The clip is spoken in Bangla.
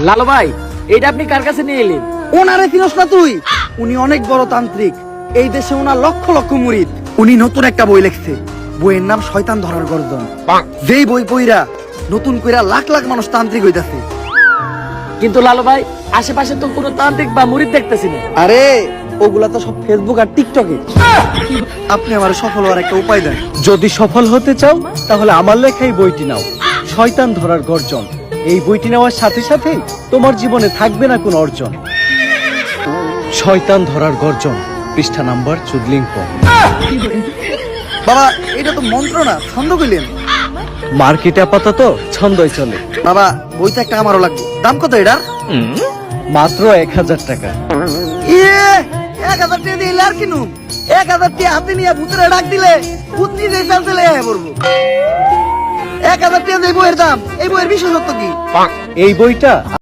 লালু ভাই, এটা আপনি কার কাছে নিয়ে এলেন? ওনারে চিনস না তুই? উনি অনেক বড় তান্ত্রিক, এই দেশে ওনার লক্ষ লক্ষ মুরিদ। উনি নতুন একটা বই লিখছে, বইয়ের নাম শয়তান ধরার গর্জন। যেই বই পইরা নতুন কইরা লাখ লাখ মানুষ তান্ত্রিক হইতাছে। কিন্তু লালু ভাই, আশেপাশে তো কোনো তান্ত্রিক বা মুরিদ দেখতেছি না। আরে ওগুলা তো সব ফেসবুক আর টিকটকে। আপনি আমার সফল হওয়ার একটা উপায় দেন। যদি সফল হতে চাও তাহলে আমার লেখা এই বইটি নাও, শয়তান ধরার গর্জন। এই বইটি নেওয়ার সাথে সাথে তোমার জীবনে থাকবে না কোনো অর্জন। শয়তান ধরার গর্জন, পৃষ্ঠা নাম্বার চুদলিঙ্গ। বাবা এটা তো মন্ত্র না, ছন্দ কইলেন। মার্কেটে আপাতত ছন্দই চলে। বাবা বইটা একটা আমারও লাগবে, দাম কত এটার? মাত্র 1000 টাকা। ইয়ে 1000 টাকা দিলে আর কিনু? 1000 টাকা হাতে নিয়ে ভূতের ডাক দিলে ভূত নিজে চালতে লেগে পড়বো। 1000 টাকা দিয়ে বইয়ের দাম, এই বইয়ের বিশেষত্ব কি? এই বইটা